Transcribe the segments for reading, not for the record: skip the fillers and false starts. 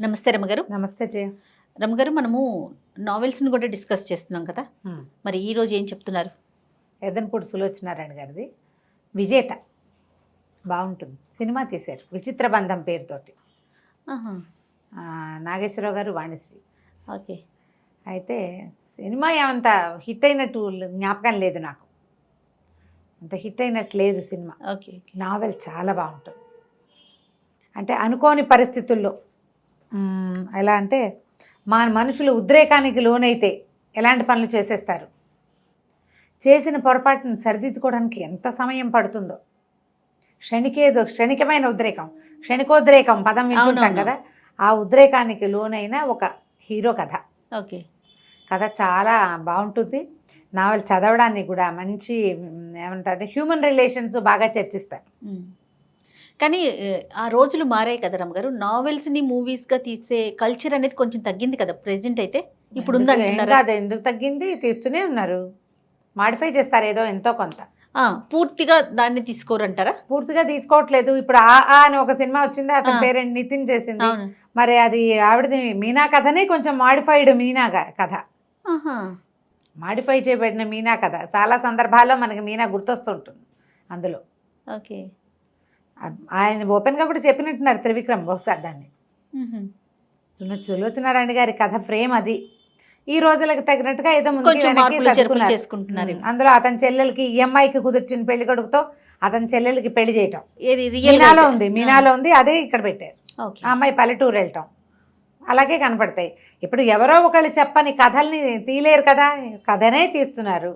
నమస్తే రమగారు. నమస్తే జయ. రమగారు, మనము నావెల్స్ని కూడా డిస్కస్ చేస్తున్నాం కదా, మరి ఈ రోజు ఏం చెప్తున్నారు? ఎదన్పూడి సులోచనారాయణ గారిది విజేత బాగుంటుంది. సినిమా తీశారు విచిత్ర బంధం పేరుతోటి. ఆహా, నాగేశ్వరరావు గారు, వాణిశ్రీ. ఓకే. అయితే సినిమా ఏమంత హిట్ అయినట్టు జ్ఞాపకం లేదు నాకు, అంత హిట్ అయినట్టు లేదు సినిమా. ఓకే. నావెల్ చాలా బాగుంటుంది. అంటే అనుకోని పరిస్థితుల్లో ఎలా అంటే మనుషులు ఉద్రేకానికి లోనైతే ఎలాంటి పనులు చేసేస్తారు, చేసిన పొరపాటును సరిదిద్దుకోవడానికి ఎంత సమయం పడుతుందో. క్షణికమైన ఉద్రేకం, క్షణికోద్రేకం పదం వింటుంటాం కదా, ఆ ఉద్రేకానికి లోనైన ఒక హీరో కథ. ఓకే. కథ చాలా బాగుంటుంది. నావెల్ చదవడానికి కూడా మంచి ఏమంటారు, హ్యూమన్ రిలేషన్స్ బాగా చర్చిస్తారు. కానీ ఆ రోజులు మారాయి కదా రమగారు, నావెల్స్ని మూవీస్గా తీసే కల్చర్ అనేది కొంచెం తగ్గింది కదా ప్రెజెంట్. అయితే ఇప్పుడు కాదు, ఎందుకు తగ్గింది, తీస్తూనే ఉన్నారు, మాడిఫై చేస్తారు ఏదో ఎంతో కొంత. పూర్తిగా దాన్ని తీసుకోరంటారా? పూర్తిగా తీసుకోవట్లేదు. ఇప్పుడు ఆ అని ఒక సినిమా వచ్చింది, అతని పేరెంట్ నితిన్ చేసింది. మరి అది ఆవిడది మీనా కథనే కొంచెం మాడిఫైడ్ మీనా కథ, మాడిఫై చేయబడిన మీనా కథ. చాలా సందర్భాల్లో మనకి మీనా గుర్తొస్తుంటుంది అందులో. ఓకే. ఆయన ఓపెన్గా కూడా చెప్పినట్టున్నారు త్రివిక్రమ్ బహుశా దాన్ని. సులోచనారాయణ గారి కథ ఫ్రేమ్ అది. ఈ రోజులకు తగినట్టుగా ఏదో చేసుకుంటున్నారు. అందులో అతని చెల్లెలకి ఈఎంఐకి కుదిర్చిన పెళ్లి కొడుకుతో అతని చెల్లెలకి పెళ్లి చేయటం మీనాలో ఉంది, అదే ఇక్కడ పెట్టారు. ఆ అమ్మాయి పల్లెటూరు వెళ్ళటం అలాగే కనపడతాయి. ఇప్పుడు ఎవరో ఒకళ్ళు చెప్పని కథల్ని తీయలేరు కదా, కథనే తీస్తున్నారు.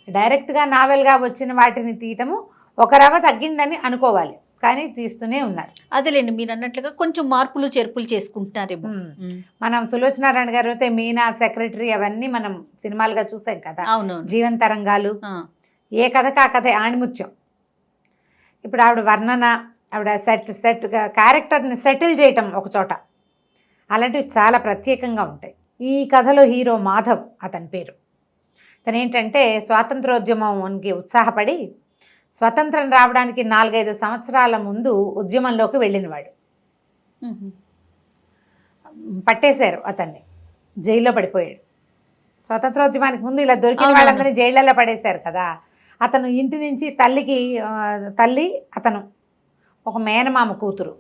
డైరెక్ట్గా నావెల్గా వచ్చిన వాటిని తీయటము ఒక రవ తగ్గిందని అనుకోవాలి, కానీ తీస్తూనే ఉన్నారు. అదేలేండి, మీరు అన్నట్లుగా కొంచెం మార్పులు చేర్పులు చేసుకుంటున్నారేమో. మనం సులోచనారాయణ గారు అయితే మీనా, సెక్రటరీ అవన్నీ మనం సినిమాలుగా చూసాం కదా. అవును. జీవన తరంగాలు, ఏ కథకు ఆ కథ ఆణిముత్యం. ఇప్పుడు ఆవిడ వర్ణన, ఆవిడ క్యారెక్టర్ని సెటిల్ చేయటం ఒక చోట, అలాంటివి చాలా ప్రత్యేకంగా ఉంటాయి. ఈ కథలో హీరో మాధవ్ అతని పేరు. తను ఏంటంటే స్వాతంత్రోద్యమంకి ఉత్సాహపడి స్వతంత్రం రావడానికి 4-5 సంవత్సరాల ముందు ఉద్యమంలోకి వెళ్ళినవాడు. పట్టేశారు అతన్ని, జైల్లో పడిపోయాడు. స్వతంత్రోద్యమానికి ముందు ఇలా దొరికిన వాళ్ళందరినీ జైళ్ళలో పడేశారు కదా. అతను ఇంటి నుంచి తల్లి అతను ఒక మేనమామ కూతురు,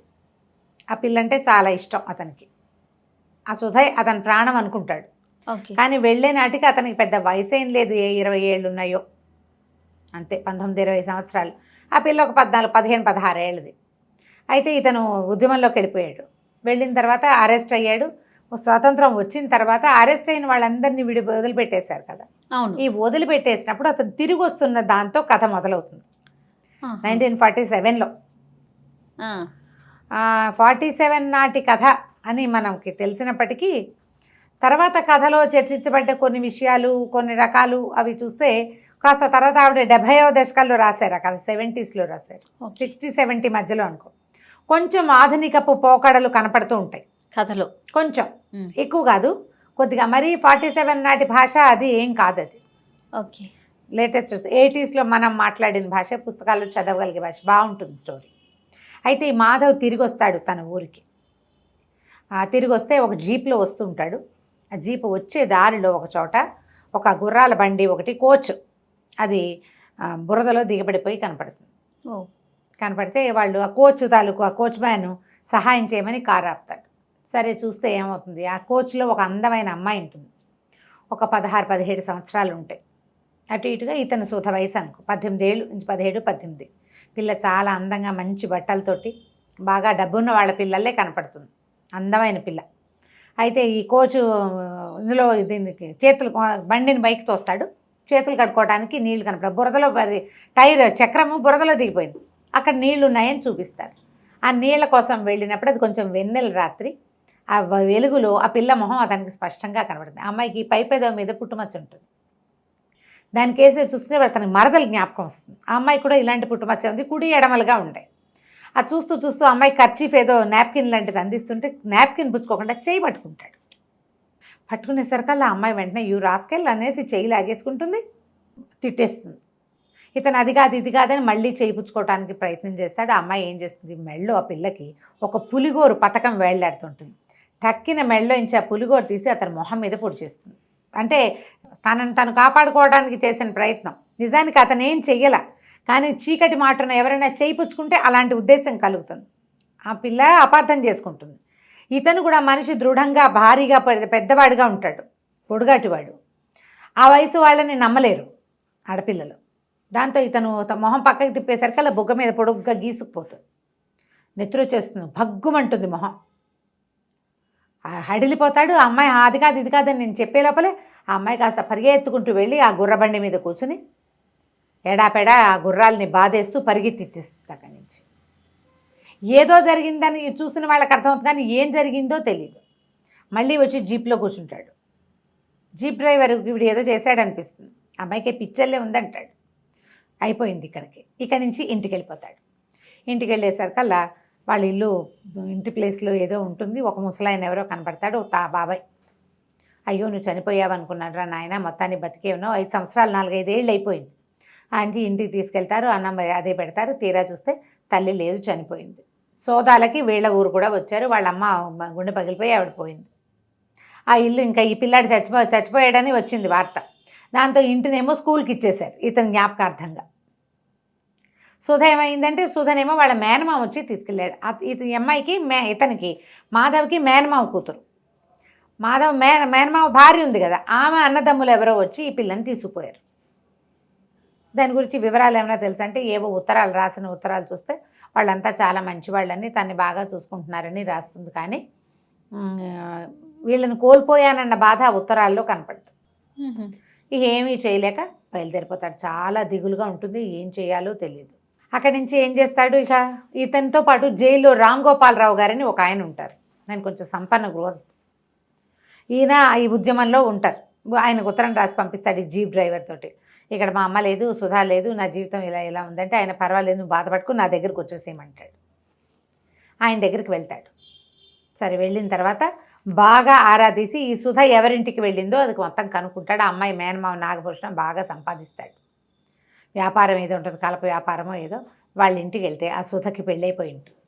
ఆ పిల్లంటే చాలా ఇష్టం అతనికి. ఆ సుధయ్ అతని ప్రాణం అనుకుంటాడు. కానీ వెళ్ళే నాటికి అతనికి పెద్ద వయసు ఏం లేదు, 20 ఏళ్ళు ఉన్నాయో అంతే, 19-20 సంవత్సరాలు. ఆ పిల్ల ఒక 14-15-16 ఏళ్ళది. అయితే ఇతను ఉద్యమంలోకి వెళ్ళిపోయాడు. వెళ్ళిన తర్వాత అరెస్ట్ అయ్యాడు. స్వాతంత్రం వచ్చిన తర్వాత అరెస్ట్ అయిన వాళ్ళందరినీ వదిలిపెట్టేశారు కదా. ఈ వదిలిపెట్టేసినప్పుడు అతను తిరిగి వస్తున్న దాంతో కథ మొదలవుతుంది. 1947లో 47 నాటి కథ అని మనకి తెలిసినప్పటికీ తర్వాత కథలో చర్చించబడ్డ కొన్ని విషయాలు, కొన్ని రకాలు అవి చూస్తే కాస్త తర్వాత ఆవిడ 70వ దశకాల్లో రాశారు ఆ కథ, 70sలో రాశారు, 60-70 మధ్యలో అనుకో. కొంచెం ఆధునికపు పోకడలు కనపడుతూ ఉంటాయి కథలో, కొంచెం ఎక్కువ కాదు, కొద్దిగా. మరీ 47 నాటి భాష అది ఏం కాదు, అది ఓకే. లేటెస్ట్ 80sలో మనం మాట్లాడిన భాష, పుస్తకాలు చదవగలిగే భాష, బాగుంటుంది స్టోరీ. అయితే ఈ మాధవ్ తిరిగి వస్తాడు తన ఊరికి. తిరిగి వస్తే ఒక జీప్లో వస్తుంటాడు. ఆ జీపు వచ్చే దారిలో ఒక చోట ఒక గుర్రాల బండి ఒకటి, కోచ్, అది బురదలో దిగబడిపోయి కనపడుతుంది. కనపడితే వాళ్ళు ఆ కోచ్ తాలూకు ఆ కోచ్ మ్యాన్ సహాయం చేయమని కారు ఆపుతాడు. సరే చూస్తే ఏమవుతుంది, ఆ కోచ్లో ఒక అందమైన అమ్మాయి ఉంటుంది. ఒక 16-17 సంవత్సరాలు ఉంటాయి అటు ఇటుగా. ఇతను సుధ వయసు అనుకో, 18 ఏళ్ళు, 17-18. పిల్ల చాలా అందంగా మంచి బట్టలతోటి, బాగా డబ్బున్న వాళ్ళ పిల్లలే కనపడుతుంది, అందమైన పిల్ల. అయితే ఈ కోచు ఇందులో దీనికి చేతులు, బండిని బైక్ తోస్తాడు, చేతులు కడుక్కోవడానికి నీళ్లు కనపడ, బురదలో టైర్ చక్రము బురదలో దిగిపోయింది, అక్కడ నీళ్లు ఉన్నాయని చూపిస్తారు. ఆ నీళ్ల కోసం వెళ్ళినప్పుడు అది కొంచెం వెన్నెల రాత్రి, ఆ వెలుగులో ఆ పిల్ల మొహం అతనికి స్పష్టంగా కనబడుతుంది. ఆ అమ్మాయికి పైపెదవ మీద పుట్టుమచ్చ ఉంటుంది. దానికి వేసి చూస్తే అతనికి మరదలు జ్ఞాపకం వస్తుంది. ఆ అమ్మాయి కూడా ఇలాంటి పుట్టుమచ్చ ఉంది, కుడి ఎడమలుగా ఉంటాయి. అది చూస్తూ చూస్తూ అమ్మాయి కర్చీఫ్ ఏదో నాప్కిన్ లాంటిది అందిస్తుంటే నాప్కిన్ పుచ్చుకోకుండా చేయి పట్టుకుంటాడు. పట్టుకునేసరికల్లా అమ్మాయి వెంటనే యూ రాస్కెల్ అనేసి చేయి లాగేసుకుంటుంది, తిట్టేస్తుంది. ఇతను అది కాదు ఇది కాదని మళ్ళీ చేయించుకోవడానికి ప్రయత్నం చేస్తాడు. ఆ అమ్మాయి ఏం చేస్తుంది, మెళ్ళో ఆ పిల్లకి ఒక పులిగోరు పథకం వేళ్లాడుతుంటుంది. టక్కిన మెడలోంచి ఆ పులిగోరు తీసి అతని మొహం మీద పొడి చేస్తుంది. అంటే తనను తను కాపాడుకోవడానికి చేసిన ప్రయత్నం. నిజానికి అతను ఏం చెయ్యల, కానీ చీకటి మాటను ఎవరైనా చేయిపుచ్చుకుంటే అలాంటి ఉద్దేశం కలుగుతుంది. ఆ పిల్ల అపార్థం చేసుకుంటుంది. ఇతను కూడా మనిషి దృఢంగా భారీగా పెద్దవాడిగా ఉంటాడు, పొడుగాటివాడు. ఆ వయసు వాళ్ళని నమ్మలేరు ఆడపిల్లలు. దాంతో ఇతను మొహం పక్కకి తిప్పేసరికి అలా బుగ్గ మీద పొడుగ్గా గీసుకుపోతుంది. నెత్తురు వచ్చేస్తుంది, భగ్గుమంటుంది మొహం. హడిలిపోతాడు. ఆ అమ్మాయి అది కాదు ఇది కాదని నేను చెప్పే లోపలే ఆ అమ్మాయి కాస్త పరిగెత్తుకుంటూ వెళ్ళి ఆ గుర్రబండి మీద కూర్చుని ఎడాపెడా ఆ గుర్రాలని బాధేస్తూ పరిగెత్తిచ్చేస్తుంది అక్కడి నుంచి. ఏదో జరిగిందని చూసిన వాళ్ళకి అర్థమవుతుంది, కానీ ఏం జరిగిందో తెలియదు. మళ్ళీ వచ్చి జీప్లో కూర్చుంటాడు. జీప్ డ్రైవర్ వీడు ఏదో చేశాడనిపిస్తుంది. అమ్మాయికి పిచ్చర్లే ఉందంటాడు. అయిపోయింది ఇక్కడి నుంచి ఇంటికి వెళ్ళిపోతాడు. ఇంటికి వెళ్ళేసరికల్లా వాళ్ళ ఇల్లు ఇంటి ప్లేస్లో ఏదో ఉంటుంది. ఒక ముసలాయన ఎవరో కనపడతాడు, బాబాయ్. అయ్యో నువ్వు చనిపోయావు అనుకున్నాడు రా నాయన, మొత్తాన్ని బతికే ఉన్నావు, 5 సంవత్సరాలు 4-5 ఏళ్ళు అయిపోయింది. ఆంటీ ఇంటికి తీసుకెళ్తారు, అన్నం అదే పెడతారు. తీరా చూస్తే తల్లి లేదు, చనిపోయింది. సోదాలకి వీళ్ళ ఊరు కూడా వచ్చారు. వాళ్ళ అమ్మ గుండె పగిలిపోయి ఆవిడ పోయింది. ఆ ఇల్లు ఇంకా ఈ పిల్లాడు చచ్చిపోయాడని వచ్చింది వార్త. దాంతో ఇంటినేమో స్కూల్కి ఇచ్చేశారు ఇతని జ్ఞాపకార్థంగా. సుధ ఏమైందంటే, సుధనేమో వాళ్ళ మేనమామ వచ్చి తీసుకెళ్ళాడు. ఈ అమ్మాయికి ఇతనికి మాధవ్కి మేనమామ కూతురు. మాధవ్ మేనమామ భార్య ఉంది కదా, ఆమె అన్నదమ్ములు ఎవరో వచ్చి ఈ పిల్లని తీసుకుపోయారు. దాని గురించి వివరాలు ఏమైనా తెలుసా అంటే, ఏవో ఉత్తరాలు రాసిన ఉత్తరాలు చూస్తే వాళ్ళంతా చాలా మంచివాళ్ళని, తన్ని బాగా చూసుకుంటున్నారని రాస్తుంది. కానీ వీళ్ళని కోల్పోయానన్న బాధ ఆ ఉత్తరాల్లో కనపడుతుంది. ఇక ఏమీ చేయలేక బయలుదేరిపోతాడు. చాలా దిగులుగా ఉంటుంది, ఏం చేయాలో తెలియదు. అక్కడి నుంచి ఏం చేస్తాడు, ఇక ఇతనితో పాటు జైల్లో రామ్ గోపాలరావు గారని ఒక ఆయన ఉంటారు. ఆయన కొంచెం సంపన్న గృహస్థు. ఈయన ఈ ఉద్యమంలో ఉంటారు. ఆయనకు ఉత్తరం రాసి పంపిస్తాడు ఈ జీప్ డ్రైవర్ తోటి. ఇక్కడ మా అమ్మ లేదు, సుధా లేదు, నా జీవితం ఇలా ఉందంటే ఆయన పర్వాలేదు నువ్వు బాధపడుకు, నా దగ్గరికి వచ్చేసేయమంటాడు. ఆయన దగ్గరికి వెళ్తాడు. సరే వెళ్ళిన తర్వాత బాగా ఆరాధీసి ఈ సుధ ఎవరింటికి వెళ్ళిందో అది మొత్తం కనుక్కుంటాడు. ఆ అమ్మాయి మేనమావ నాగభూషణం బాగా సంపాదిస్తాడు. వ్యాపారం ఏదో ఉంటుంది, కలప వ్యాపారమో ఏదో. వాళ్ళ ఇంటికి వెళ్తే ఆ సుధకి పెళ్ళైపోయి ఉంటుంది.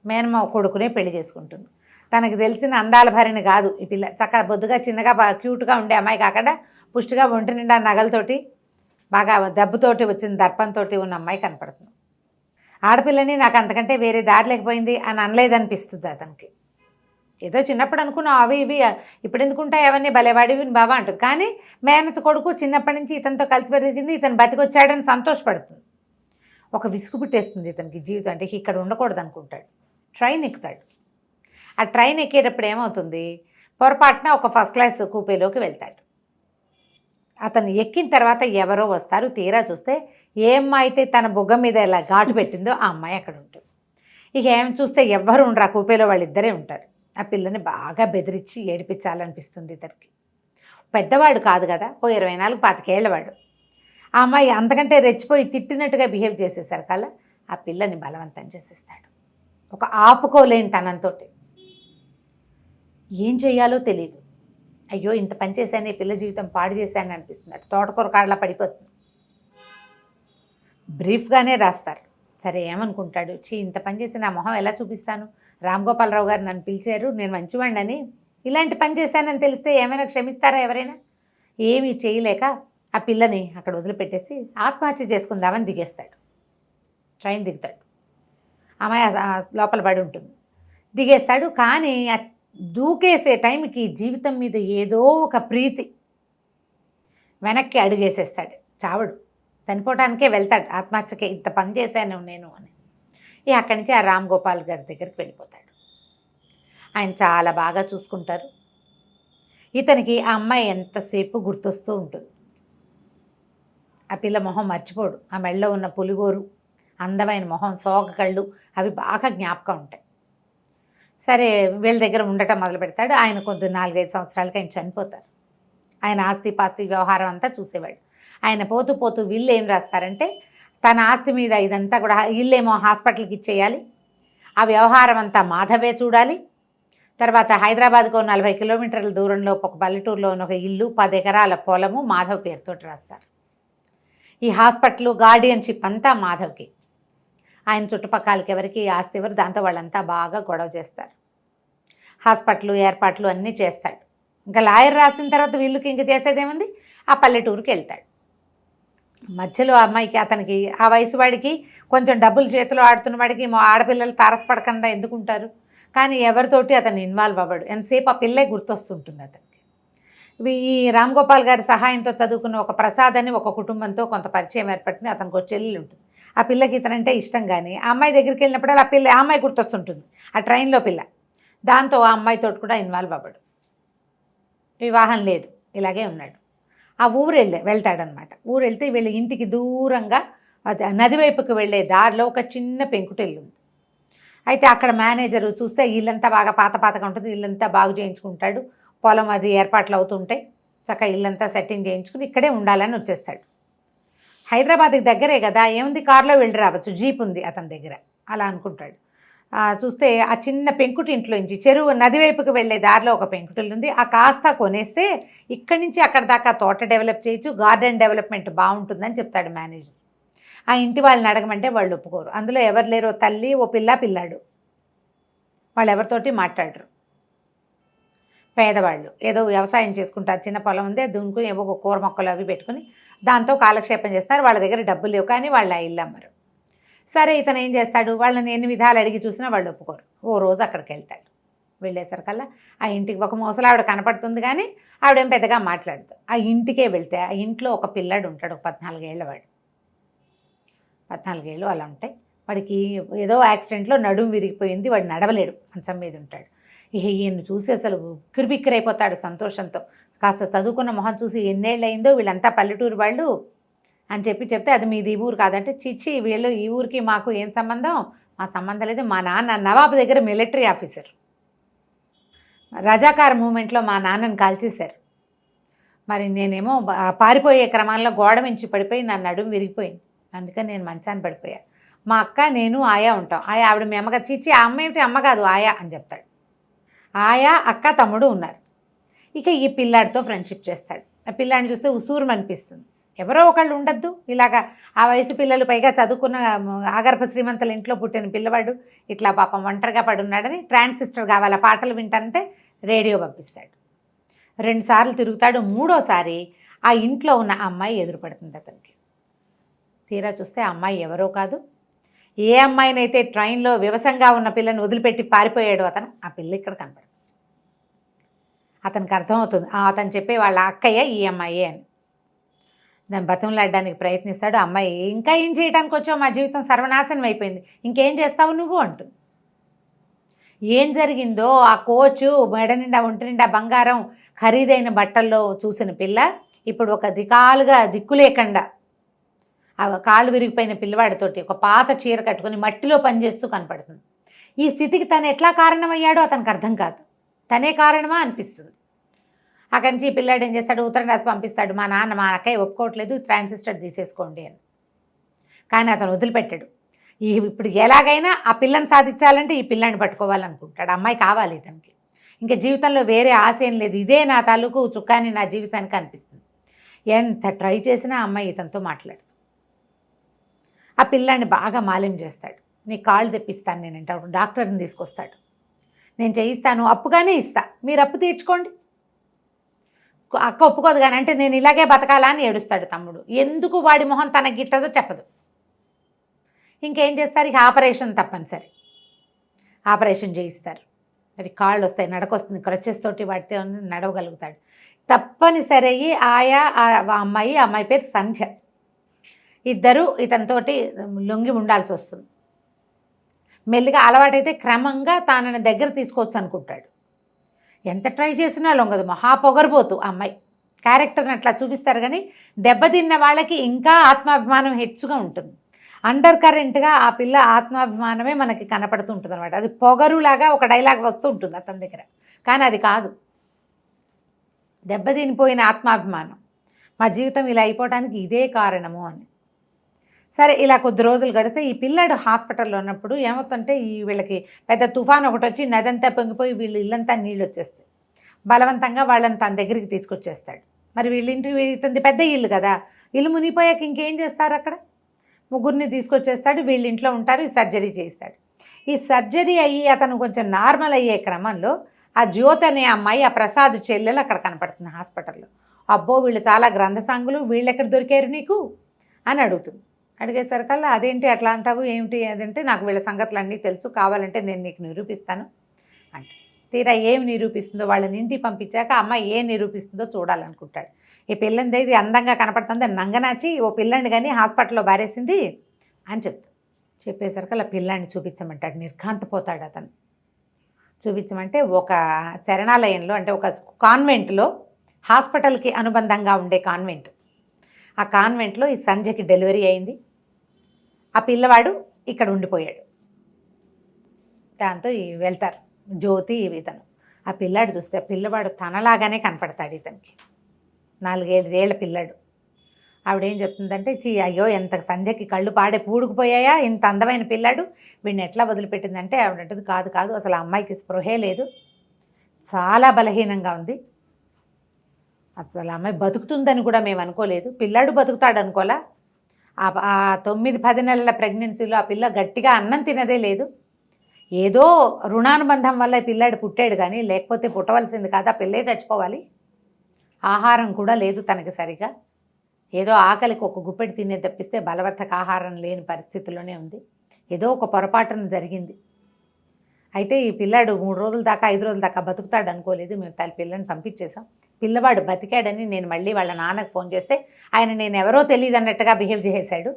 మేనమావ కొడుకునే పెళ్లి చేసుకుంటుంది. తనకు తెలిసిన అందాల భరిని కాదు ఈ పిల్ల. చక్కగా బొద్దుగా చిన్నగా క్యూట్గా ఉండే అమ్మాయి కాకుండా పుష్టిగా ఒంటి నిండా నగలతోటి బాగా దెబ్బతోటి వచ్చిన దర్పంతో ఉన్న అమ్మాయి కనపడుతుంది. ఆడపిల్లని నాకు అంతకంటే వేరే దారి లేకపోయింది అని అనలేదనిపిస్తుంది అతనికి. ఏదో చిన్నప్పుడు అనుకున్నావు అవి ఇవి ఇప్పుడు ఎందుకుంటాయి అవన్నీ భలేవాడివి బాబా అంటుంది. కానీ మేనత కొడుకు చిన్నప్పటి నుంచి ఇతనితో కలిసి పెరిగింది, ఇతను బతికొచ్చాడని సంతోషపడుతుంది. ఒక విసుగు పుట్టేస్తుంది ఇతనికి జీవితం అంటే, ఇక్కడ ఉండకూడదు అనుకుంటాడు. ట్రైన్ ఎక్కుతాడు. ఆ ట్రైన్ ఎక్కేటప్పుడు ఏమవుతుంది, పొరపాటున ఒక ఫస్ట్ క్లాస్ కూపేలోకి వెళ్తాడు. అతను ఎక్కిన తర్వాత ఎవరో వస్తారు. తీరా చూస్తే ఏ అమ్మాయి అయితే తన బుగ్గ మీద ఇలా ఘాటు పెట్టిందో ఆ అమ్మాయి అక్కడ ఉంటుంది. ఇక ఏం చూస్తే ఎవ్వరు ఉండరు, ఆ కూపేలో వాళ్ళిద్దరే ఉంటారు. ఆ పిల్లని బాగా బెదిరించి ఏడిపించాలనిపిస్తుంది ఇతనికి. పెద్దవాడు కాదు కదా, 24-25 ఏళ్ళవాడు. ఆ అమ్మాయి అంతకంటే రెచ్చిపోయి తిట్టినట్టుగా బిహేవ్ చేసేసరికల్లా ఆ పిల్లని బలవంతం చేసేస్తాడు. ఒక ఆపుకోలేని తనంతో. ఏం చెయ్యాలో తెలియదు. అయ్యో ఇంత పని చేశాను, ఈ పిల్ల జీవితం పాడు చేశాను అనిపిస్తుంది. అటు తోటకూర కాడలా పడిపోతుంది. బ్రీఫ్గానే రాస్తారు. సరే ఏమనుకుంటాడు, ఇంత పని చేసి నా మొహం ఎలా చూపిస్తాను, రామ్ గోపాలరావు గారు నన్ను పిలిచారు, నేను మంచివాడిని, ఇలాంటి పని చేశానని తెలిస్తే ఏమైనా క్షమిస్తారా ఎవరైనా? ఏమీ చేయలేక ఆ పిల్లని అక్కడ వదిలిపెట్టేసి ఆత్మహత్య చేసుకుందామని దిగేస్తాడు. ట్రైన్ దిగుతాడు. అమ్మాయి లోపల పడి ఉంటుంది. దిగేస్తాడు. కానీ దూకేసే టైంకి జీవితం మీద ఏదో ఒక ప్రీతి వెనక్కి అడుగేసేస్తాడు. చావడు, చనిపోవడానికే వెళ్తాడు. ఆత్మహత్యకే ఇంత పని చేశాను నేను అని. అక్కడి నుంచి ఆ రామ్ గోపాల్ గారి దగ్గరికి వెళ్ళిపోతాడు. ఆయన చాలా బాగా చూసుకుంటారు. ఇతనికి ఆ అమ్మాయి ఎంతసేపు గుర్తొస్తూ ఉంటుంది. ఆ పిల్ల మొహం మర్చిపోడు. ఆ మెడలో ఉన్న పులిగోరు, అందమైన మొహం, సోగ కళ్ళు అవి బాగా జ్ఞాపకం ఉంటాయి. సరే వీళ్ళ దగ్గర ఉండటం మొదలు పెడతాడు. ఆయన కొద్ది 4-5 సంవత్సరాలకి ఆయన చనిపోతారు. ఆయన ఆస్తి పాస్తి వ్యవహారం అంతా చూసేవాడు. ఆయన పోతూ పోతూ వీళ్ళు ఏం రాస్తారంటే, తన ఆస్తి మీద ఇదంతా కూడా ఇల్లేమో హాస్పిటల్కి ఇచ్చేయాలి, ఆ వ్యవహారం అంతా మాధవే చూడాలి. తర్వాత హైదరాబాద్కు 40 కిలోమీటర్ల దూరంలో ఒక పల్లెటూరులో ఉన్న ఒక ఇల్లు, 10 ఎకరాల పొలము మాధవ్ పేరుతోటి రాస్తారు. ఈ హాస్పిటల్ గార్డియన్షిప్ అంతా మాధవ్కి. ఆయన చుట్టుపక్కలకి ఎవరికి ఆస్తి ఎవరు, దాంతో వాళ్ళంతా బాగా గొడవ చేస్తారు. హాస్పిటల్ ఏర్పాట్లు అన్నీ చేస్తాడు. ఇంకా లాయర్ రాసిన తర్వాత వీళ్ళకి ఇంక చేసేదేముంది, ఆ పల్లెటూరుకి వెళ్తాడు. మధ్యలో అమ్మాయికి అతనికి ఆ వయసు వాడికి కొంచెం డబ్బులు చేతిలో ఆడుతున్న వాడికి ఆడపిల్లలు తారసపడకుండా ఎందుకుంటారు, కానీ ఎవరితోటి అతను ఇన్వాల్వ్ అవ్వడు. ఎంతసేపు ఆ పిల్లే గుర్తొస్తుంటుంది అతనికి. ఈ రామ్ గోపాల్ గారి సహాయంతో చదువుకున్న ఒక ప్రసాద్ అని ఒక కుటుంబంతో కొంత పరిచయం ఏర్పడుతుంది. అతనికి ఒక చెల్లి ఉంటుంది. ఆ పిల్లకి ఇతనంటే ఇష్టం, కానీ ఆ అమ్మాయి దగ్గరికి వెళ్ళినప్పుడు ఆ అమ్మాయి గుర్తొస్తుంటుంది, ఆ ట్రైన్లో పిల్ల. దాంతో ఆ అమ్మాయితో కూడా ఇన్వాల్వ్ అవ్వడు. వివాహం లేదు, ఇలాగే ఉన్నాడు. ఆ ఊరు వెళ్తాడనమాట. ఊరు వెళ్తే వీళ్ళ ఇంటికి దూరంగా నది వైపుకి వెళ్ళే దారిలో ఒక చిన్న పెంకుటిల్లు ఉంది. అయితే అక్కడ మేనేజరు చూస్తే ఇల్లంతా బాగా పాతగా ఉంటుంది, ఇల్లంతా బాగు చేయించుకుంటాడు. పొలం అది ఏర్పాట్లు అవుతుంటాయి. చక్కగా ఇల్లంతా సెట్టింగ్ చేయించుకుని ఇక్కడే ఉండాలని వచ్చేస్తాడు. హైదరాబాద్కి దగ్గరే కదా, ఏముంది కారులో వెళ్ళి రావచ్చు, జీప్ ఉంది అతని దగ్గర, అలా అనుకుంటాడు. చూస్తే ఆ చిన్న పెంకుటింట్లో నుంచి చెరువు నది వైపుకి వెళ్ళే దారిలో ఒక పెంకుటిల్లు ఉంది. ఆ కాస్త కొనేస్తే ఇక్కడి నుంచి అక్కడ దాకా తోట డెవలప్ చేయొచ్చు, గార్డెన్ డెవలప్మెంట్ బాగుంటుందని చెప్తాడు మేనేజర్. ఆ ఇంటి వాళ్ళని అడగమంటే వాళ్ళు ఒప్పుకోరు. అందులో ఎవరు లేరో తల్లి, ఓ పిల్లాడు. వాళ్ళు ఎవరితోటి మాట్లాడరు. పేదవాళ్ళు ఏదో వ్యవసాయం చేసుకుంటారు, చిన్న పొలం ఉంది, దున్నుకుని ఏవో కూర మొక్కలు అవి పెట్టుకుని దాంతో కాలక్షేపం చేస్తారు. వాళ్ళ దగ్గర డబ్బులు లేవు, కానీ వాళ్ళు ఆ ఇల్లు అమ్మరు. సరే, ఇతను ఏం చేస్తాడు, వాళ్ళని ఎన్ని విధాలు అడిగి చూసినా వాళ్ళు ఒప్పుకోరు. ఓ రోజు అక్కడికి వెళ్తాడు. వెళ్ళేసరికల్లా ఆ ఇంటికి ఒక ముసలావిడ కనపడుతుంది, కానీ ఆవిడేం పెద్దగా మాట్లాడుతూ ఆ ఇంటికే వెళ్తే ఆ ఇంట్లో ఒక పిల్లాడు ఉంటాడు, ఒక 14 ఏళ్ళ వాడు. 14 ఏళ్ళు అలా ఉంటాయి. వాడికి ఏదో యాక్సిడెంట్లో నడుము విరిగిపోయింది, వాడు నడవలేడు, మంచం మీద ఉంటాడు. ఈయన్ని చూసి అసలు కిరిబిక్కిరైపోతాడు సంతోషంతో. కాస్త చదువుకున్న మొహం చూసి ఎన్నేళ్ళు అయిందో, వీళ్ళంతా పల్లెటూరు వాళ్ళు అని చెప్తే అది మీది ఈ ఊరు కాదంటే, చిచ్చి వీళ్ళు ఈ ఊరికి మాకు ఏం సంబంధం, మా సంబంధం లేదు, మా నాన్న నవాబు దగ్గర మిలిటరీ ఆఫీసర్, రజాకార్ మూమెంట్లో మా నాన్నని కాల్చేశారు, మరి నేనేమో పారిపోయే క్రమంలో గోడ మించి పడిపోయి నా నడుము విరిగిపోయింది, అందుకని నేను మంచాన్ని పడిపోయా, మా అక్క నేను ఆయా ఉంటాం, ఆవిడ మీ అమ్మగారు, చిచ్చి ఆ అమ్మ ఏమిటి, అమ్మ కాదు ఆయా అని చెప్తాడు. ఆయా అక్క తమ్ముడు ఉన్నారు. ఇక ఈ పిల్లాడితో ఫ్రెండ్షిప్ చేస్తాడు. ఆ పిల్లాడిని చూస్తే ఉసూరుని అనిపిస్తుంది, ఎవరో ఒకళ్ళు ఉండద్దు ఇలాగా ఆ వయసు పిల్లలు, పైగా చదువుకున్న ఆగర్భ శ్రీమంతుల ఇంట్లో పుట్టిన పిల్లవాడు ఇట్లా పాపం ఒంటరిగా పడున్నాడని ట్రాన్సిస్టర్ కావాలి, పాటలు వింటానంటే రేడియో పంపిస్తాడు. 2 సార్లు తిరుగుతాడు. 3వసారి ఆ ఇంట్లో ఉన్న అమ్మాయి ఎదురుపడుతుంది అతనికి. తీరా చూస్తే ఆ అమ్మాయి ఎవరో కాదు, ఏ అమ్మాయినైతే ట్రైన్లో వివసంగా ఉన్న పిల్లని వదిలిపెట్టి పారిపోయాడు అతను, ఆ పిల్ల ఇక్కడ కనపడదు. అతనికి అర్థమవుతుంది అతను చెప్పే వాళ్ళ అక్కయ్య ఈ అమ్మాయి అని. దాన్ని బతంలాడడానికి ప్రయత్నిస్తాడు. అమ్మాయి ఇంకా ఏం చేయడానికి వచ్చావు, మా జీవితం సర్వనాశనం అయిపోయింది, ఇంకేం చేస్తావు నువ్వు అంటుంది. ఏం జరిగిందో ఆ కోచు మెడ నిండా ఒంటి నిండా బంగారం ఖరీదైన బట్టల్లో చూసిన పిల్ల ఇప్పుడు ఒక దిక్కు లేకుండా ఆ కాళ్ళు విరిగిపోయిన పిల్లవాడితోటి ఒక పాత చీర కట్టుకొని మట్టిలో పనిచేస్తూ కనపడుతుంది. ఈ స్థితికి తను ఎట్లా కారణమయ్యాడో అతనికి అర్థం కాదు, తనే కారణమా అనిపిస్తుంది. అక్కడి నుంచి ఈ పిల్లాడు ఏం చేస్తాడు, ఉత్తరం రాసి పంపిస్తాడు, మా నాన్న మా అక్కయ్య ఒప్పుకోవట్లేదు, ట్రాన్సిస్టర్ తీసేసుకోండి అని. కానీ అతను వదిలిపెట్టాడు. ఇప్పుడు ఎలాగైనా ఆ పిల్లని సాధించాలంటే ఈ పిల్లని పట్టుకోవాలనుకుంటాడు. అమ్మాయి కావాలి ఇతనికి, ఇంకా జీవితంలో వేరే ఆశ ఏం లేదు, ఇదే నా తాలూకు చుక్కాని నా జీవితానికి అనిపిస్తుంది. ఎంత ట్రై చేసినా అమ్మాయి ఇతనితో మాట్లాడు. ఆ పిల్లాన్ని బాగా మాలిం చేస్తాడు. నీ కాళ్ళు తెప్పిస్తాను నేనంటే అప్పుడు డాక్టర్ని తీసుకొస్తాడు. నేను చేయిస్తాను, అప్పుగానే ఇస్తా, మీరు అప్పు తీర్చుకోండి. అక్క ఒప్పుకోదు, కానీ అంటే నేను ఇలాగే బతకాలా అని ఏడుస్తాడు తమ్ముడు. ఎందుకు వాడి మొహం తనకి గిట్టదో చెప్పదు. ఇంకేం చేస్తారు, ఇక ఆపరేషన్ తప్పనిసరి, ఆపరేషన్ చేయిస్తారు. మరి కాళ్ళు వస్తాయి, నడకొస్తుంది, క్రచెస్ తోటి వాటితో నడవగలుగుతాడు. తప్పనిసరి ఆయా అమ్మాయి పేరు సంధ్య, ఇద్దరు ఇతనితోటి లొంగి ఉండాల్సి వస్తుంది. మెల్లిగా అలవాటైతే క్రమంగా తానని దగ్గర తీసుకోవచ్చు అనుకుంటాడు. ఎంత ట్రై చేసినా లొంగదు, మహాపొగరబోతు అమ్మాయి. క్యారెక్టర్ని అట్లా చూపిస్తారు, కానీ దెబ్బతిన్న వాళ్ళకి ఇంకా ఆత్మాభిమానం హెచ్చుగా ఉంటుంది. అండర్ కరెంట్గా ఆ పిల్ల ఆత్మాభిమానమే మనకి కనపడుతూ ఉంటుంది అనమాట. అది పొగరులాగా ఒక డైలాగ్ వస్తూ ఉంటుంది అతని దగ్గర, కానీ అది కాదు, దెబ్బతినిపోయిన ఆత్మాభిమానం. మా జీవితం ఇలా అయిపోవడానికి ఇదే కారణము అని. సరే, ఇలా కొద్ది రోజులు గడిస్తే ఈ పిల్లాడు హాస్పిటల్లో ఉన్నప్పుడు ఏమవుతుందంటే వీళ్ళకి పెద్ద తుఫాన్ ఒకటి వచ్చి నదంతా పొంగిపోయి వీళ్ళు ఇల్లంతా నీళ్ళు వచ్చేస్తాయి. బలవంతంగా వాళ్ళని తన దగ్గరికి తీసుకొచ్చేస్తాడు. మరి వీళ్ళింటి ఇతనిది పెద్ద ఇల్లు కదా, ఇల్లు మునిగిపోయాక ఇంకేం చేస్తారు, అక్కడ ముగ్గురిని తీసుకొచ్చేస్తాడు. వీళ్ళింట్లో ఉంటారు, ఈ సర్జరీ చేయిస్తాడు. ఈ సర్జరీ అయ్యి అతను కొంచెం నార్మల్ అయ్యే క్రమంలో ఆ జ్యోతి అనే అమ్మాయి ఆ ప్రసాద్ చెల్లెలు అక్కడ కనపడుతుంది హాస్పిటల్లో. అబ్బో వీళ్ళు చాలా గ్రంథసాంగులు, వీళ్ళు ఎక్కడ దొరికారు నీకు అని అడుగుతుంది. అడిగేసరికల్లా అదేంటి అట్లా అంటావు ఏమిటి అదంటే, నాకు వీళ్ళ సంగతులు అన్నీ తెలుసు, కావాలంటే నేను నీకు నిరూపిస్తాను అంటే, తీరా ఏమి నిరూపిస్తుందో వాళ్ళని ఇంటికి పంపించాక అమ్మాయి ఏం నిరూపిస్తుందో చూడాలనుకుంటాడు. ఈ పిల్లంది ఇది అందంగా కనపడుతుంది, నంగనాచి ఓ పిల్లండి కానీ హాస్పిటల్లో బారేసింది అని చెప్తాడు. చెప్పేసరికల్లా పిల్లాన్ని చూపించమంటాడు. నిర్ఘాంతపోతాడు అతను. చూపించమంటే ఒక శరణాలయంలో, అంటే ఒక కాన్వెంట్లో, హాస్పిటల్కి అనుబంధంగా ఉండే కాన్వెంట్, ఆ కాన్వెంట్లో ఈ సంజయ్కి డెలివరీ అయింది. ఆ పిల్లవాడు ఇక్కడ ఉండిపోయాడు. దాంతో వెళ్తారు జ్యోతి ఇతను. ఆ పిల్లాడు చూస్తే ఆ పిల్లవాడు తనలాగానే కనపడతాడు ఇతనికి, 4 ఏళ్ల పిల్లాడు. ఆవిడేం చెప్తుందంటే, అయ్యో ఎంత సంజయ్కి కళ్ళు పాడే పూడుకుపోయాయా, ఇంత అందమైన పిల్లాడు వీడిని ఎట్లా వదిలిపెట్టిందంటే, ఆవిడంటుంది కాదు కాదు అసలు ఆ అమ్మాయికి స్పృహే లేదు, చాలా బలహీనంగా ఉంది, అసలు అమ్మాయి బతుకుతుందని కూడా మేము అనుకోలేదు, పిల్లాడు బతుకుతాడు అనుకోలా, ఆ 9-10 నెలల ప్రెగ్నెన్సీలో ఆ పిల్ల గట్టిగా అన్నం తినదే లేదు, ఏదో రుణానుబంధం వల్ల ఈ పిల్లాడు పుట్టాడు కానీ లేకపోతే పుట్టవలసింది కాదు, ఆ పిల్లే చచ్చిపోవాలి, ఆహారం కూడా లేదు తనకి సరిగా, ఏదో ఆకలికి ఒక గుప్పెడు తినే తప్పిస్తే బలవర్ధక ఆహారం లేని పరిస్థితిలోనే ఉంది, ఏదో ఒక పొరపాటున జరిగింది. అయితే ఈ పిల్లాడు 3 రోజుల దాకా 5 రోజుల దాకా బతుకుతాడు అనుకోలేదు, మేము పిల్లని పంపించేసాం, పిల్లవాడు బతికాడని నేను మళ్ళీ వాళ్ళ నాన్నకు ఫోన్ చేస్తే ఆయన నేను ఎవరో తెలియదు అన్నట్టుగా బిహేవ్ చేసేశాడు.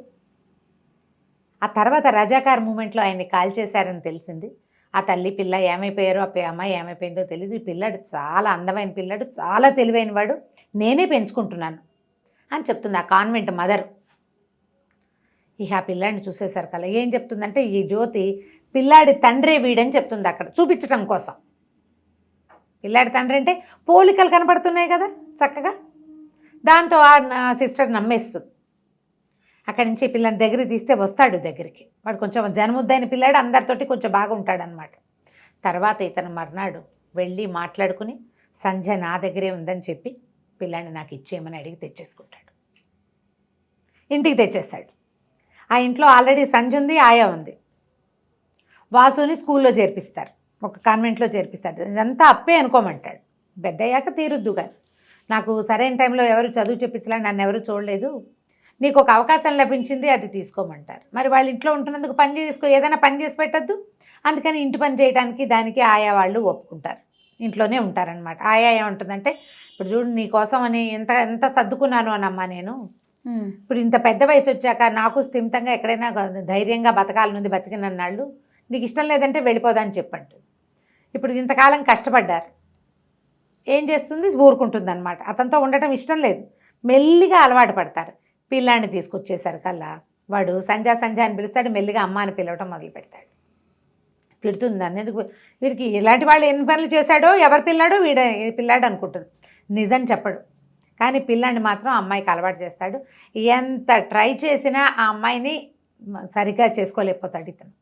ఆ తర్వాత రజాకార్ మూమెంట్లో ఆయన్ని కాల్ చేశారని తెలిసింది. ఆ తల్లి పిల్ల ఏమైపోయారో, ఆ అమ్మాయి ఏమైపోయిందో తెలియదు. ఈ పిల్లాడు చాలా అందమైన పిల్లాడు, చాలా తెలివైన వాడు, నేనే పెంచుకుంటున్నాను అని చెప్తుంది ఆ కాన్వెంట్ మదర్. ఇక ఆ పిల్లాడిని చూసేసరికల్లా ఏం చెప్తుందంటే, ఈ జ్యోతి పిల్లాడి తండ్రే వీడని చెప్తుంది అక్కడ చూపించడం కోసం. పిల్లాడి తండ్రి అంటే పోలికలు కనపడుతున్నాయి కదా చక్కగా, దాంతో ఆ సిస్టర్ నమ్మేస్తుంది. అక్కడి నుంచి పిల్లని దగ్గరికి తీస్తే వస్తాడు దగ్గరికి, వాడు కొంచెం జనముద్దైన పిల్లాడు, అందరితోటి కొంచెం బాగా ఉంటాడనమాట. తర్వాత ఇతను మర్నాడు వెళ్ళి మాట్లాడుకుని సంధ్య నా దగ్గరే ఉందని చెప్పి పిల్లాన్ని నాకు ఇచ్చేయమని అడిగి తెచ్చేసుకుంటాడు, ఇంటికి తెచ్చేస్తాడు. ఆ ఇంట్లో ఆల్రెడీ సంధ్య ఉంది, ఆయా ఉంది. వాసుని స్కూల్లో చేర్పిస్తారు, ఒక కాన్వెంట్లో చేర్పిస్తారు. ఇదంతా అప్పే అనుకోమంటాడు, పెద్దయ్యాక తీరుద్దు కానీ నాకు సరైన టైంలో ఎవరు చదువు చెప్పించలే, నన్ను ఎవరు చూడలేదు, నీకు ఒక అవకాశం లభించింది అది తీసుకోమంటారు. మరి వాళ్ళ ఇంట్లో ఉంటున్నందుకు పని చేసుకో, ఏదైనా పని చేసి పెట్టద్దు, అందుకని ఇంటి పని చేయడానికి దానికి ఆయా వాళ్ళు ఒప్పుకుంటారు, ఇంట్లోనే ఉంటారనమాట. ఆయా ఏమంటుందంటే, ఇప్పుడు చూడు నీకోసం అని ఎంత సర్దుకున్నాను అనమ్మా నేను, ఇప్పుడు ఇంత పెద్ద వయసు వచ్చాక నాకు స్థిమితంగా ఎక్కడైనా ధైర్యంగా బతకాలనుంది, బతికినన్నాళ్ళు నీకు ఇష్టం లేదంటే వెళ్ళిపోదని చెప్పండి. ఇప్పుడు ఇంతకాలం కష్టపడ్డారు, ఏం చేస్తుంది, ఊరుకుంటుంది అనమాట. అతనితో ఉండటం ఇష్టం లేదు, మెల్లిగా అలవాటు పడతారు. పిల్లాన్ని తీసుకొచ్చేసరికల్లా వాడు సంజా అని పిలుస్తాడు, మెల్లిగా అమ్మ అని పిలవటం మొదలు పెడతాడు. తిడుతుంది, అన్నేందుకు వీడికి ఇలాంటి వాళ్ళు ఎన్ని పనులు చేశాడో, ఎవరి పిల్లాడో పిల్లాడు అనుకుంటుంది, నిజం చెప్పడు. కానీ పిల్లాన్ని మాత్రం అమ్మాయికి అలవాటు చేస్తాడు. ఎంత ట్రై చేసినా ఆ అమ్మాయిని సరిగ్గా చేసుకోలేకపోతాడు ఇతను.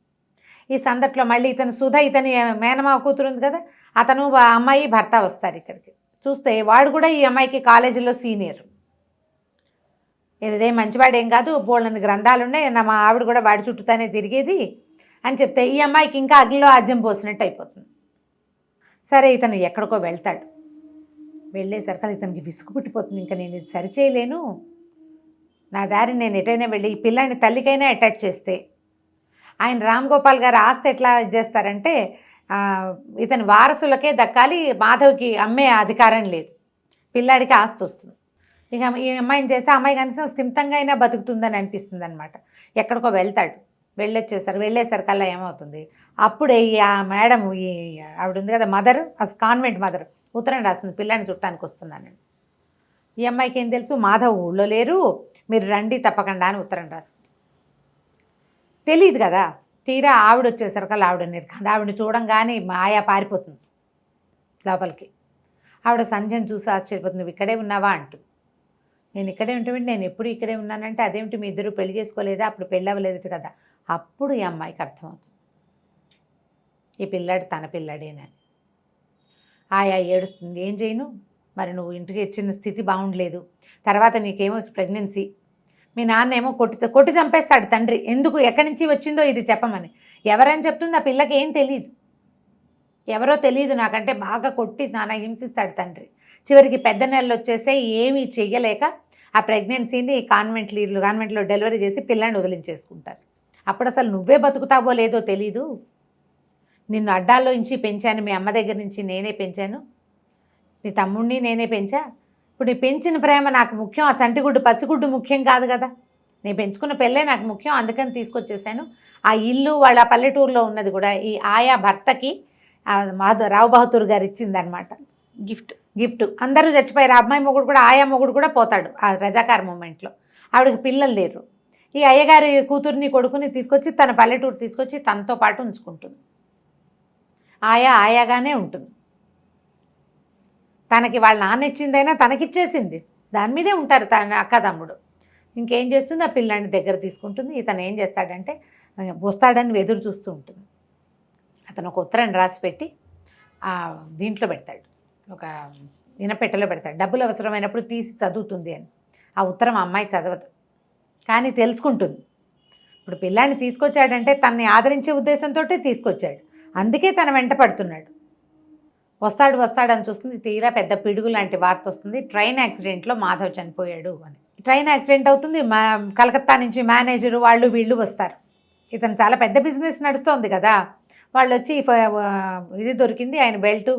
ఈ సందట్లో మళ్ళీ ఇతను ఇతని మేనమావ కూతురు ఉంది కదా, అతను అమ్మాయి భర్త వస్తారు ఇక్కడికి. చూస్తే వాడు కూడా ఈ అమ్మాయికి కాలేజీలో సీనియర్, ఇదే మంచివాడేం కాదు, బోళ్ళని గ్రంథాలు ఉన్నాయి, మా ఆవిడ కూడా వాడి చుట్టూతానే తిరిగేది అని చెప్తే ఈ అమ్మాయికి ఇంకా అగ్నిలో ఆజ్యం పోసినట్టు అయిపోతుంది. సరే ఇతను ఎక్కడికో వెళ్తాడు, వెళ్ళేసరికి ఇతనికి విసుగు పుట్టిపోతుంది, ఇంకా నేను ఇది సరిచేయలేను, నా దారి నేను ఎటైనా వెళ్ళి ఈ పిల్లాన్ని తల్లికైనా అటాచ్ చేస్తే, ఆయన రామ్ గోపాల్ గారు ఆస్తి ఎట్లా చేస్తారంటే ఇతని వారసులకే దక్కాలి, మాధవ్కి అమ్మే అధికారం లేదు, పిల్లాడికి ఆస్తి వస్తుంది. ఇక ఈ అమ్మాయిని చేస్తే అమ్మాయి కనీసం స్థిమితంగా అయినా బతుకుతుందని అనిపిస్తుంది అనమాట. ఎక్కడికో వెళ్తాడు, వెళ్ళేసరికల్లా ఏమవుతుంది, అప్పుడే ఆ మేడం ఆవిడ ఉంది కదా మదర్, కాన్వెంట్ మదర్ ఉత్తరం రాస్తుంది, పిల్లాన్ని చుట్టానికి వస్తున్నానని. ఈ అమ్మాయికి ఏం తెలుసు, మాధవ్ ఊళ్ళో లేరు, మీరు రండి తప్పకుండా అని ఉత్తరం రాస్తుంది. తెలియదు కదా, తీరా ఆవిడ వచ్చేసరికల్లా ఆవిడని చూడంగానే ఆయా పారిపోతుంది లోపలికి. ఆవిడ సంధ్యను చూసి ఆశ్చర్యపోతుంది, నువ్వు ఇక్కడే ఉన్నావా అంటూ. నేను ఇక్కడే ఉంటామంటే, నేను ఎప్పుడు ఇక్కడే ఉన్నానంటే, అదేమిటి మీ ఇద్దరు పెళ్లి చేసుకోలేదా, అప్పుడు పెళ్ళి అవ్వలేదు కదా. అప్పుడు ఈ అమ్మాయికి అర్థమవుతుంది ఈ పిల్లాడు తన పిల్లాడేనని. ఆయా ఏడుస్తుంది, ఏం చేయను మరి, నువ్వు ఇంటికి వచ్చిన స్థితి బాగుండలేదు, తర్వాత నీకేమో ప్రెగ్నెన్సీ, మీ నాన్న ఏమో కొట్టి చంపేస్తాడు తండ్రి, ఎందుకు ఎక్కడి నుంచి వచ్చిందో ఇది చెప్పమని. ఎవరని చెప్తుంది, ఆ పిల్లకి ఏం తెలియదు, ఎవరో తెలియదు నాకంటే బాగా కొట్టి నాన్న హింసిస్తాడు తండ్రి. చివరికి పెద్ద నెలలు వచ్చేసే ఏమీ చెయ్యలేక ఆ ప్రెగ్నెన్సీని కాన్వెంట్లో డెలివరీ చేసి పిల్లాన్ని వదిలించేసుకుంటారు. అప్పుడు అసలు నువ్వే బతుకుతావో లేదో తెలీదు, నిన్ను అడ్డాల్లో నుంచి పెంచాను, మీ అమ్మ దగ్గర నుంచి నేనే పెంచాను, నీ తమ్ముడిని నేనే పెంచా, ఇప్పుడు నీ పెంచిన ప్రేమ నాకు ముఖ్యం, ఆ చంటిగుడ్డు పసిగుడ్డు ముఖ్యం కాదు కదా, నేను పెంచుకున్న పెళ్ళే నాకు ముఖ్యం, అందుకని తీసుకొచ్చేసాను. ఆ ఇల్లు వాళ్ళ పల్లెటూరులో ఉన్నది కూడా ఈ ఆయా భర్తకి రావు బహదూర్ గారు ఇచ్చిందనమాట గిఫ్ట్. అందరూ చచ్చిపోయారు. ఆ అమ్మాయి మొగుడు కూడా, ఆయా మొగుడు కూడా పోతాడు ఆ రజాకార్ మూమెంట్లో. ఆవిడకి పిల్లలు లేరు. ఈ అయ్యగారి కూతుర్ని కొడుకుని తీసుకొచ్చి తన పల్లెటూరు తీసుకొచ్చి తనతో పాటు ఉంచుకుంటుంది. ఆయాగానే ఉంటుంది. తనకి వాళ్ళ నాన్న ఇచ్చిందైనా తనకిచ్చేసింది, దాని మీదే ఉంటారు తన అక్క తమ్ముడు. ఇంకేం చేస్తుంది, ఆ పిల్లాన్ని దగ్గర తీసుకుంటుంది. ఇతను ఏం చేస్తాడంటే వస్తాడని ఎదురు చూస్తూ ఉంటుంది. అతను ఒక ఉత్తరం రాసి పెట్టి దీంట్లో పెడతాడు, ఒక వినపెట్టెలో పెడతాడు, డబ్బులు అవసరమైనప్పుడు తీసి చదువుతుంది అని. ఆ ఉత్తరం అమ్మాయి చదవదు, కానీ తెలుసుకుంటుంది. ఇప్పుడు పిల్లాన్ని తీసుకొచ్చాడంటే తనని ఆదరించే ఉద్దేశంతో తీసుకొచ్చాడు, అందుకే తన వెంట పడుతున్నాడు. వస్తాడని చూస్తుంది, తీరా పెద్ద పిడుగు లాంటి వార్త వస్తుంది, ట్రైన్ యాక్సిడెంట్లో మాధవ్ చనిపోయాడు అని. ట్రైన్ యాక్సిడెంట్ అవుతుంది, కలకత్తా నుంచి మేనేజరు వాళ్ళు వీళ్ళు వస్తారు. ఇతను చాలా పెద్ద బిజినెస్ నడుస్తోంది కదా, వాళ్ళు వచ్చి ఇది దొరికింది, ఆయన బెల్టు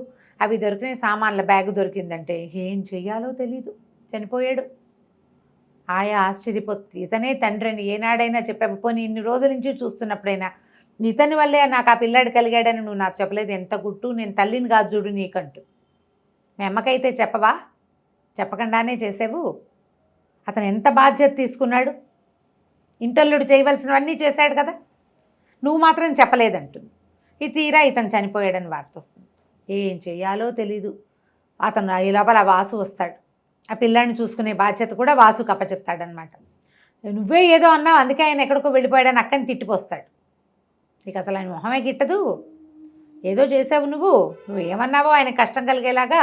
అవి దొరికినాయి, సామాన్ల బ్యాగ్ దొరికిందంటే ఏం చెయ్యాలో తెలీదు, చనిపోయాడు. ఆయా ఆశ్చర్యపోతుంది, ఇతనే తండ్రి అని ఏనాడైనా చెప్పావు, పోనీ ఇన్ని రోజుల నుంచి చూస్తున్నప్పుడైనా ఇతని వల్లే నాకు ఆ పిల్లాడు కలిగాడని నువ్వు నాకు చెప్పలేదు, ఎంత గుట్టు, నేను తల్లిని కాదు చూడు నీకంటూ. మీ అమ్మకైతే చెప్పవా, చెప్పకుండానే చేసావు. అతను ఎంత బాధ్యత తీసుకున్నాడు, ఇంటల్లుడు చేయవలసినవన్నీ చేశాడు కదా, నువ్వు మాత్రం చెప్పలేదంటుంది. ఈ తీరా ఇతను చనిపోయాడని వార్త వస్తుంది. ఏం చెయ్యాలో తెలీదు. అతను ఈ లోపల వాసు వస్తాడు, ఆ పిల్లాడిని చూసుకునే బాధ్యత కూడా వాసుకు అప్పచెప్తాడనమాట. నువ్వే ఏదో అన్నావు, అందుకే ఆయన ఎక్కడికో వెళ్ళిపోయాడని అక్కని తిట్టిపోస్తాడు. నీకు అసలు ఆయన మొహమే గిట్టదు, ఏదో చేసావు నువ్వు ఏమన్నావో ఆయన కష్టం కలిగేలాగా.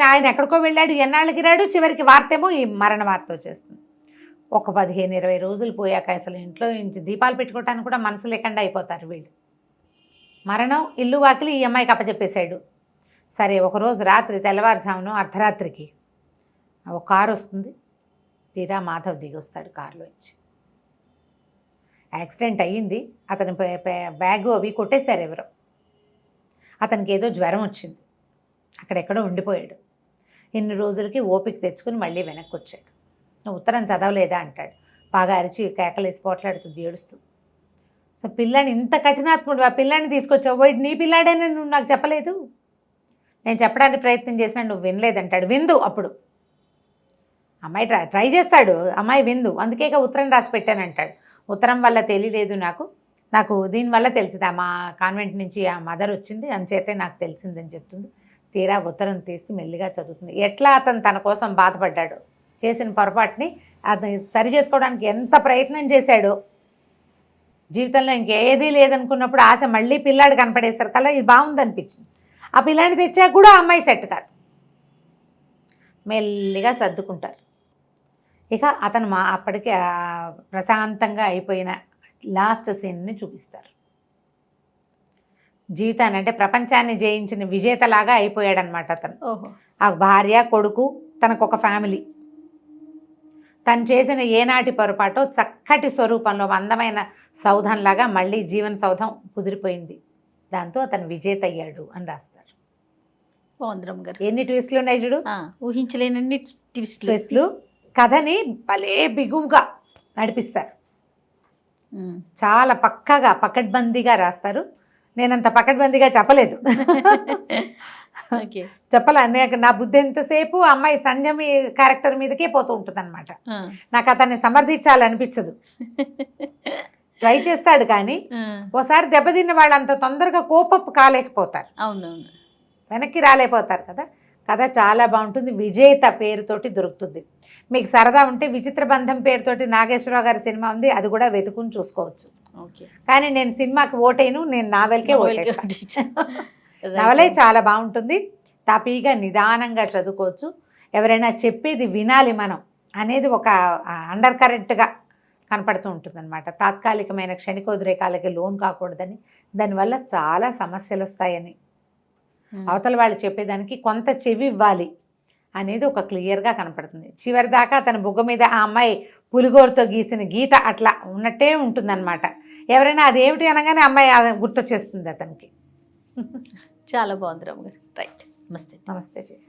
ఆయన ఎక్కడికో వెళ్ళాడు, ఎన్నాళ్ళకి రాడు, చివరికి వార్తేమో ఈ మరణ వార్త వచ్చేస్తుంది. ఒక 15-20 రోజులు పోయాక అసలు ఇంట్లో దీపాలు పెట్టుకోవటానికి కూడా మనసు లేకుండా అయిపోతారు వీళ్ళు. మరణం, ఇల్లు వాకిలి ఈ అమ్మాయికి అప్పచెప్పేశాడు. సరే, ఒకరోజు రాత్రి తెల్లవారుజామున అర్ధరాత్రికి ఒక కారు వస్తుంది, తీరా మాధవ్ దిగొస్తాడు కారులో ఇచ్చి. యాక్సిడెంట్ అయ్యింది, అతని బ్యాగు అవి కొట్టేశారు ఎవరో. అతనికి ఏదో జ్వరం వచ్చింది, అక్కడెక్కడో ఉండిపోయాడు. ఇన్ని రోజులకి ఓపిక తెచ్చుకుని మళ్ళీ వెనక్కి వచ్చాడు. నువ్వు ఉత్తరం చదవలేదా అంటాడు. బాగా అరిచి కేకలేసి పోట్లాడుతుంది, ఏడుస్తూ. సో పిల్లాన్ని ఇంత కఠినాత్ముడు, ఆ పిల్లాన్ని తీసుకొచ్చావు, పోయి నీ పిల్లాడైనా నువ్వు నాకు చెప్పలేదు, నేను చెప్పడానికి ప్రయత్నం చేసినా నువ్వు వినలేదంటాడు. విందు అప్పుడు అమ్మాయి ట్రై చేస్తాడు, అమ్మాయి విందు, అందుకే ఉత్తరం రాసి పెట్టానంటాడు. ఉత్తరం వల్ల తెలియలేదు నాకు దీనివల్ల తెలిసింది, మా కాన్వెంట్ నుంచి ఆ మదర్ వచ్చింది, అంచేతే నాకు తెలిసిందని చెప్తుంది. తీరా ఉత్తరం తీసి మెల్లిగా చదువుతుంది. ఎట్లా అతను తన కోసం బాధపడ్డాడు, చేసిన పొరపాటుని అతను సరి చేసుకోవడానికి ఎంత ప్రయత్నం చేశాడో. జీవితంలో ఇంకేదీ లేదనుకున్నప్పుడు ఆశ మళ్ళీ పిల్లాడు కనపడేసరి కల్లా ఇది బాగుందనిపించింది. ఆ పిల్లాడిని తెచ్చాక కూడా అమ్మాయి సెట్ కాదు, మెల్లిగా సర్దుకుంటారు. ఇక అతను అప్పటికే ప్రశాంతంగా అయిపోయిన లాస్ట్ సీన్ని చూపిస్తారు. జీవితాన్ని అంటే ప్రపంచాన్ని జయించిన విజేతలాగా అయిపోయాడనమాట అతను. ఆ భార్య, కొడుకు, తనకు ఒక ఫ్యామిలీ. తను చేసిన ఏనాటి పొరపాటో చక్కటి స్వరూపంలో అందమైన సౌధంలాగా మళ్ళీ జీవన సౌధం కుదిరిపోయింది. దాంతో అతను విజేత అయ్యాడు అని రాస్తారు. బాగుంది గారు. ఎన్ని ట్విస్టులు ఉన్నాయి చూడు, ఊహించలేనన్ని ట్విస్టులు. కథని భలే బిగువుగా నడిపిస్తారు, చాలా పక్కగా పకడ్బందీగా రాస్తారు. నేనంత పకడ్బందీగా చెప్పలేదు, చెప్పలే. నా బుద్ధి ఎంతసేపు అమ్మాయి సంజమి క్యారెక్టర్ మీదకే పోతూ ఉంటుంది అనమాట. నాకు అతన్ని సమర్థించాలనిపించదు. ట్రై చేస్తాడు కానీ ఓసారి దెబ్బతిన్న వాళ్ళు అంత తొందరగా కోపపు కాలేకపోతారు, అవునవును, వెనక్కి రాలేకపోతారు కదా. కథ చాలా బాగుంటుంది. విజేత పేరుతోటి దొరుకుతుంది. మీకు సరదా ఉంటే విచిత్ర బంధం పేరుతోటి నాగేశ్వరరావు గారి సినిమా ఉంది, అది కూడా వెతుకుని చూసుకోవచ్చు. కానీ నేను సినిమాకి ఓటేను, నేను నావెల్కే ఓటేస్తాను. నవలే చాలా బాగుంటుంది, తాపీగా నిదానంగా చదువుకోవచ్చు. ఎవరైనా చెప్పేది వినాలి మనం అనేది ఒక అండర్ కరెంట్గా కనపడుతూ ఉంటుంది అనమాట. తాత్కాలికమైన క్షణికోద్రేకాలకి లోన్ కాకూడదని, దానివల్ల చాలా సమస్యలు వస్తాయని. అవతల వాళ్ళు చెప్పేదానికి కొంత చెవి ఇవ్వాలి అనేది ఒక క్లియర్గా కనపడుతుంది. చివరి దాకా అతని బుగ్గ మీద ఆ అమ్మాయి పులిగోరుతో గీసిన గీత అట్లా ఉన్నట్టే ఉంటుందన్నమాట. ఎవరైనా అదేమిటి అనగానే అమ్మాయి గుర్తొచ్చేస్తుంది అతనికి. చాలా బాగుంది రామ్ గారు. రైట్. నమస్తే. నమస్తే.